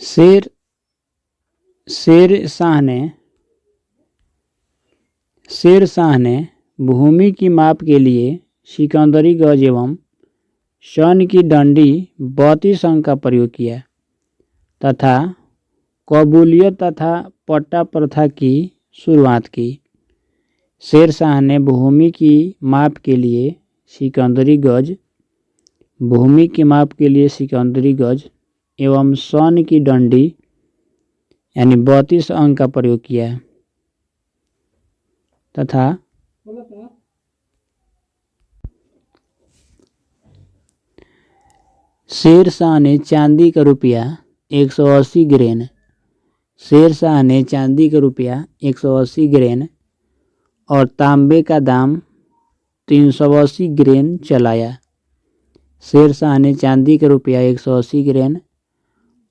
शेर शेर शाह ने भूमि की माप के लिए सिकंदरी गज एवं सन की डंडी 32 अंक का प्रयोग किया तथा कबूलियत तथा पट्टा प्रथा की शुरुआत की। शेर शाह ने भूमि की माप के लिए सिकंदरी गज एवं सन की डंडी यानी 32 अंक का प्रयोग किया तथा शेर शाह ने चांदी का रुपया 180 ग्रेन और तांबे का दाम 380 ग्रेन चलाया। शेर शाह ने चांदी का रुपया 180 ग्रेन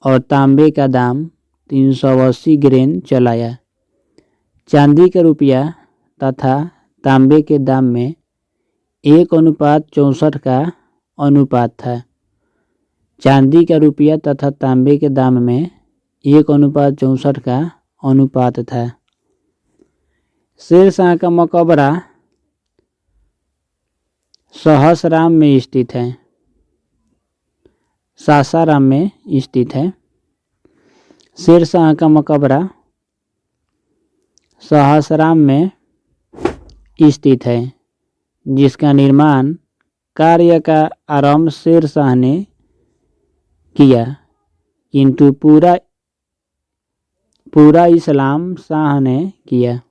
और तांबे का दाम 380 ग्रेन चलाया। चांदी का रुपया तथा तांबे के दाम में 1:64 का अनुपात था। चांदी का रुपया तथा तांबे के दाम में 1:64 का अनुपात था। शेर शाह का मकबरा सासाराम में स्थित है। शेर शाह का मकबरा सासाराम में स्थित है, जिसका निर्माण कार्य का आरंभ शेर शाह ने किया, किंतु पूरा इस्लाम शाह ने किया।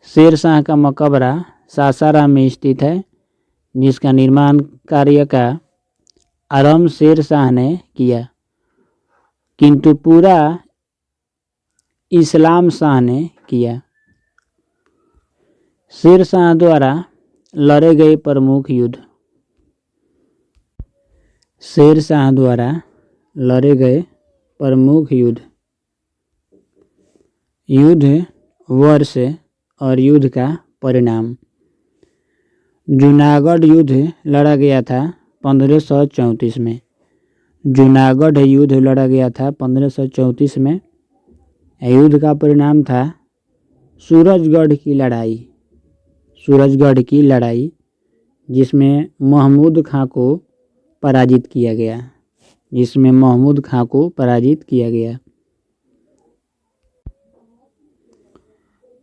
शेर शाह का मकबरा सासाराम में स्थित है, जिसका निर्माण कार्य का आरंभ शेर शाह ने किया, किंतु पूरा इस्लाम शाह ने किया। शेर शाह द्वारा लड़े गए प्रमुख युद्ध। शेर शाह द्वारा लड़े गए प्रमुख युद्ध वर्ष और युद्ध का परिणाम। जूनागढ़ युद्ध लड़ा गया था 1534 में। जूनागढ़ युद्ध लड़ा गया था 1534 में। युद्ध का परिणाम था सूरजगढ़ की लड़ाई, जिसमें महमूद खां को पराजित किया गया।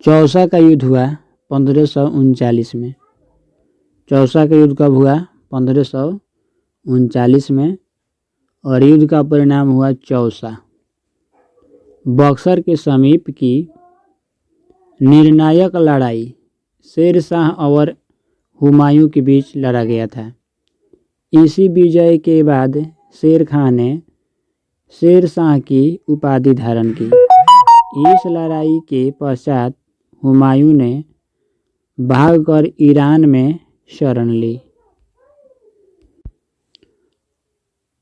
चौसा का युद्ध हुआ 1539 में। चौसा का युद्ध कब हुआ? 1539 में, और युद्ध का परिणाम हुआ चौसा। बक्सर के समीप की निर्णायक लड़ाई शेर शाह और हुमायूं के बीच लड़ा गया था। इसी विजय के बाद शेर खां ने शेर शाह की उपाधि धारण की। इस लड़ाई के पश्चात हुमायूं ने भागकर ईरान में शरण ली।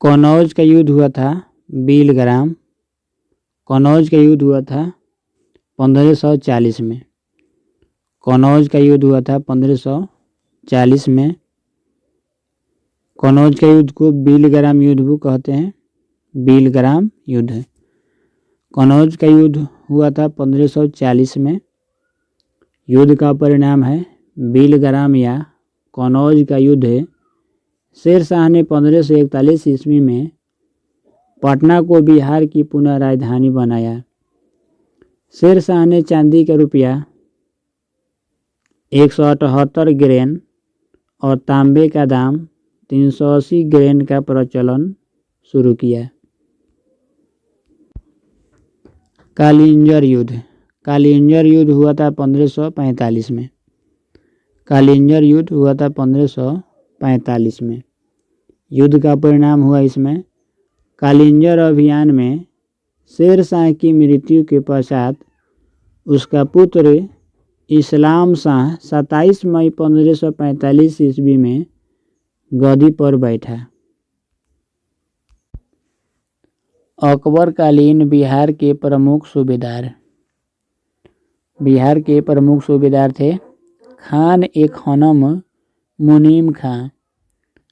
कनौज का युद्ध हुआ था बिलग्राम। कनौज का युद्ध हुआ था 1540 में। कनौज का युद्ध हुआ था 1540 में। कनौज का युद्ध को बिलग्राम युद्ध भी कहते हैं। बिलग्राम युद्ध। कनौज का युद्ध हुआ था 1540 में। युद्ध का परिणाम है बिलग्राम या कनौज का युद्ध। शेर शाह ने 1541 ईस्वी में पटना को बिहार की पुनः राजधानी बनाया। शेर शाह ने चांदी का रुपया 178 ग्रेन और तांबे का दाम 380 ग्रेन का प्रचलन शुरू किया। कालिंजर युद्ध। कालिंजर युद्ध हुआ था 1545 में। कालिंजर युद्ध हुआ था 1545 में। युद्ध का परिणाम हुआ इसमें कालिंजर अभियान में शेर शाह की मृत्यु के पश्चात उसका पुत्र इस्लाम शाह 27 मई 1545 ईस्वी में गद्दी पर बैठा। अकबरकालीन बिहार के प्रमुख सूबेदार थे खान ए खनम मुनीम खां।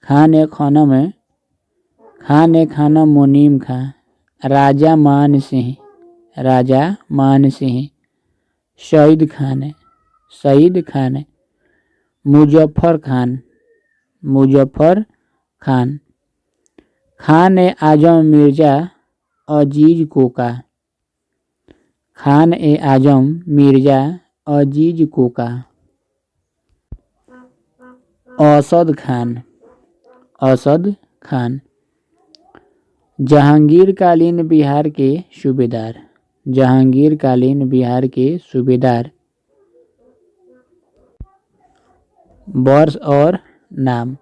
खान ए खनम खान ए खाना मुनीम खां, राजा मान सिंह, राजा मान सिंह। शहीद खान है, शहीद खान है। मुजफ्फर खान, मुजफ्फर खान। खान ए आजम मिर्जा अजीज कोका, खान ए आजम मिर्जा अजीज कोका। असद खान, असद खान। जहांगीर कालीन बिहार के सूबेदार, जहांगीर कालीन बिहार के सूबेदार। वर्ष और नाम।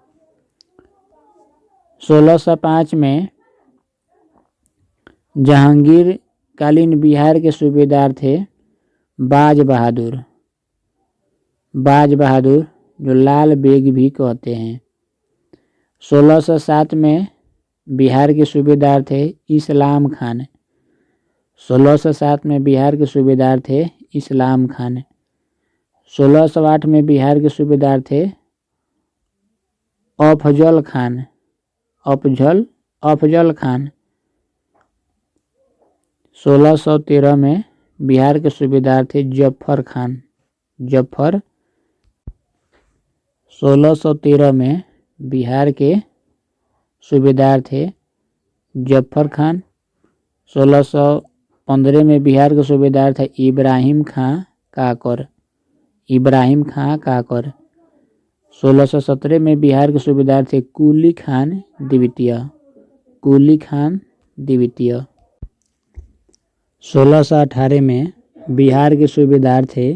1605 में जहांगीर कालीन बिहार के सूबेदार थे बाज बहादुर, बाज बहादुर जो लाल बेग भी कहते हैं। 1607 में बिहार के सूबेदार थे इस्लाम खान, 1607 में बिहार के सूबेदार थे इस्लाम खान। 1608 में बिहार के सूबेदार थे अफजल खान, अफजल खान। 1613 में बिहार के सूबेदार थे जफर खान, जफर। 1613 में बिहार के सूबेदार थे जफर खान। 1615 में बिहार के सूबेदार थे इब्राहिम खां काकर, इब्राहिम खां काकर। 1617 में बिहार के सूबेदार थे कुली खान द्वितीय, कुली खान द्वितीय। 1618 में बिहार के सूबेदार थे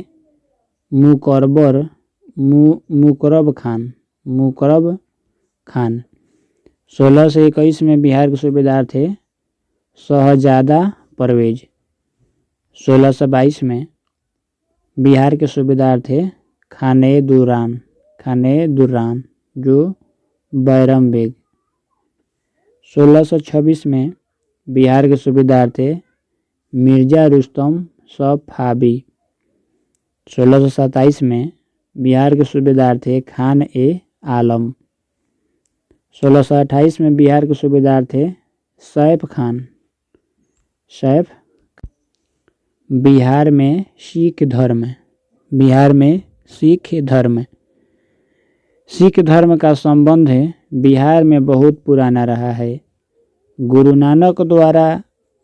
मुकरब खान, मुकरब खान। 1621 में बिहार के सूबेदार थे शहजादा परवेज। 1622 में बिहार के सूबेदार थे खाने दुर्राम, खाने दुर्राम जो बैरम बेग। 1626 में बिहार के सूबेदार थे मिर्जा रुस्तम सफावी। 1627 में बिहार के सूबेदार थे खान ए आलम। 1628 में बिहार के सूबेदार थे सैफ खान, सैफ। बिहार में सिख धर्म, बिहार में सिख धर्म, सिख धर्म का संबंध बिहार में बहुत पुराना रहा है। गुरु नानक द्वारा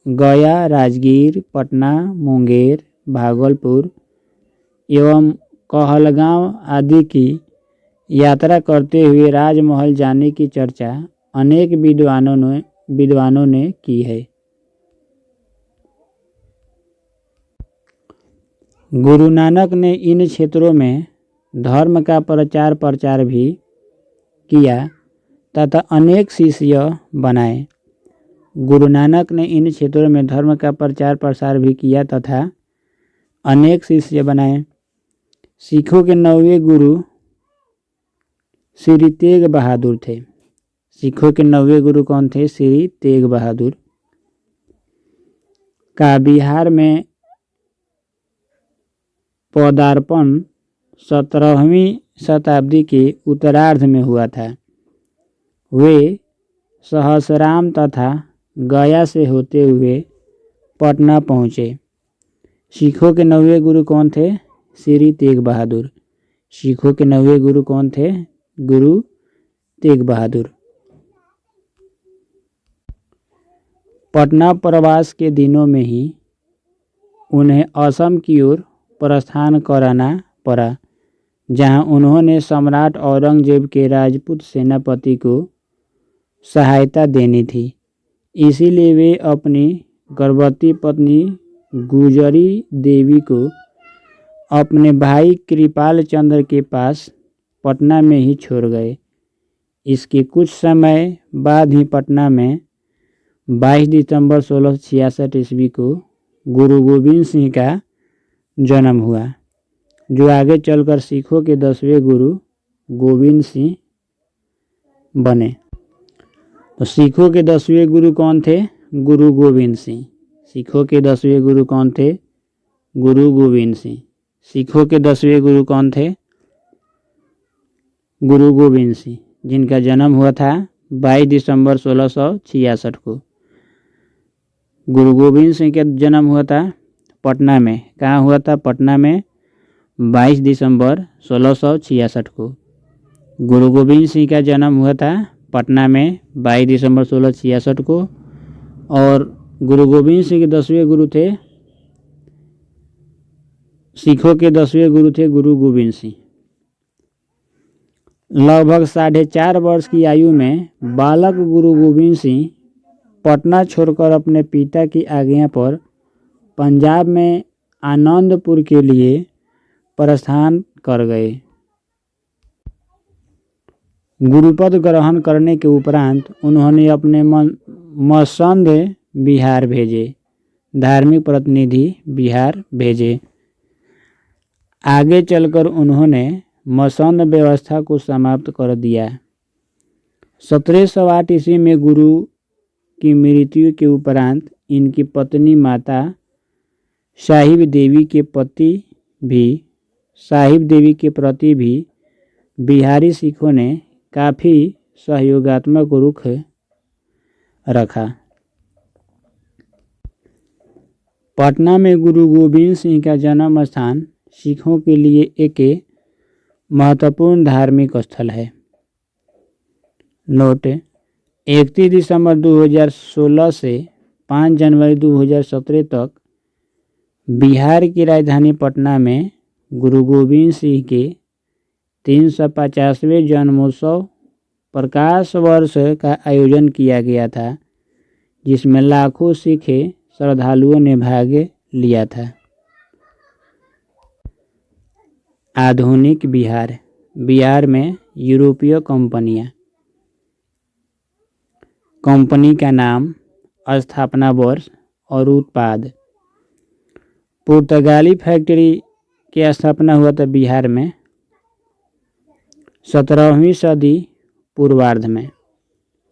गया, राजगीर, पटना, मुंगेर, भागलपुर एवं कहलगांव आदि की यात्रा करते हुए राजमहल जाने की चर्चा अनेक विद्वानों ने की है। गुरु नानक ने इन क्षेत्रों में धर्म का प्रचार प्रसार भी किया तथा अनेक शिष्य बनाए। गुरु नानक ने इन क्षेत्रों में धर्म का प्रचार प्रसार भी किया तथा अनेक शिष्य बनाए। सिखों के 9वें गुरु श्री तेग बहादुर थे। सिखों के 9वें गुरु कौन थे? श्री तेग बहादुर का बिहार में पदार्पण 17वीं शताब्दी के उत्तरार्ध में हुआ था। वे सहसराम तथा गया से होते हुए पटना पहुँचे। सिखों के 9वें गुरु कौन थे? श्री तेग बहादुर। सिखों के 9वें गुरु कौन थे? गुरु तेग बहादुर। पटना प्रवास के दिनों में ही उन्हें असम की ओर प्रस्थान कराना पड़ा, जहां उन्होंने सम्राट औरंगजेब के राजपूत सेनापति को सहायता देनी थी। इसीलिए वे अपनी गर्भवती पत्नी गुजरी देवी को अपने भाई कृपाल चंद्र के पास पटना में ही छोड़ गए। इसके कुछ समय बाद ही पटना में 22 दिसंबर 1666 ईस्वी को गुरु गोविंद सिंह का जन्म हुआ, जो आगे चलकर सिखों के 10वें गुरु गोविंद सिंह बने। तो सिखों के 10वें गुरु कौन थे? गुरु गोविंद सिंह। सिखों के 10वें गुरु कौन थे? गुरु गोविंद सिंह। सिखों के 10वें गुरु कौन थे? गुरु गोविंद सिंह, जिनका जन्म हुआ था 22 दिसंबर 1666 को। गुरु गोविंद सिंह का जन्म हुआ था पटना में। कहाँ हुआ था? पटना में 22 दिसंबर 1666 को। गुरु गोविंद सिंह का जन्म हुआ था पटना में 22 दिसंबर 1666 को। और गुरु गोविंद सिंह के 10वें गुरु थे, सिखों के 10वें गुरु थे गुरु गोविंद सिंह। लगभग 4.5 वर्ष की आयु में बालक गुरु गोविंद सिंह पटना छोड़कर अपने पिता की आज्ञा पर पंजाब में आनंदपुर के लिए प्रस्थान कर गए। गुरुपद ग्रहण करने के उपरांत उन्होंने अपने मसंद बिहार भेजे, धार्मिक प्रतिनिधि बिहार भेजे। आगे चलकर उन्होंने मसंद व्यवस्था को समाप्त कर दिया। 1708 ईस्वी में गुरु की मृत्यु के उपरांत इनकी पत्नी माता साहिब देवी के प्रति भी बिहारी सिखों ने काफ़ी सहयोगात्मक रुख रखा। पटना में गुरु गोविंद सिंह का जन्म स्थान सिखों के लिए एक महत्वपूर्ण धार्मिक स्थल है। नोट: 31 दिसंबर 2016 से 5 जनवरी 2017 तक बिहार की राजधानी पटना में गुरु गोविंद सिंह के 350वें जन्मोत्सव प्रकाश वर्ष का आयोजन किया गया था, जिसमें लाखों सिख श्रद्धालुओं ने भाग लिया था। आधुनिक बिहार। बिहार में यूरोपीय कंपनी का नाम, स्थापना वर्ष और उत्पाद। पुर्तगाली फैक्ट्री की स्थापना हुआ था बिहार में 17वीं सदी पूर्वार्ध में।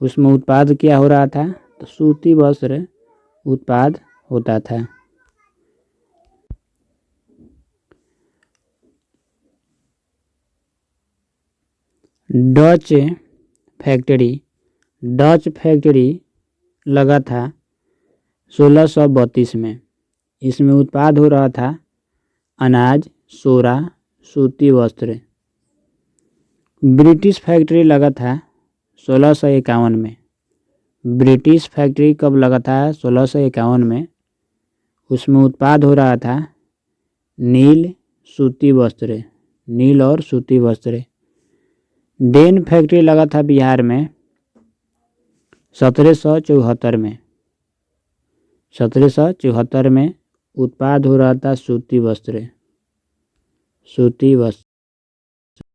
उसमें उत्पाद क्या हो रहा था? तो सूती वस्त्र उत्पाद होता था। डच फैक्ट्री लगा था 1632 में। इसमें उत्पाद हो रहा था अनाज, सोरा, सूती वस्त्र। ब्रिटिश फैक्ट्री लगा था 1651 में। ब्रिटिश फैक्ट्री कब लगा था? 1651 में। उसमें उत्पाद हो रहा था नील और सूती वस्त्र। डेन फैक्ट्री लगा था बिहार में 1774 में। 1774 में उत्पाद हो रहा था सूती वस्त्र।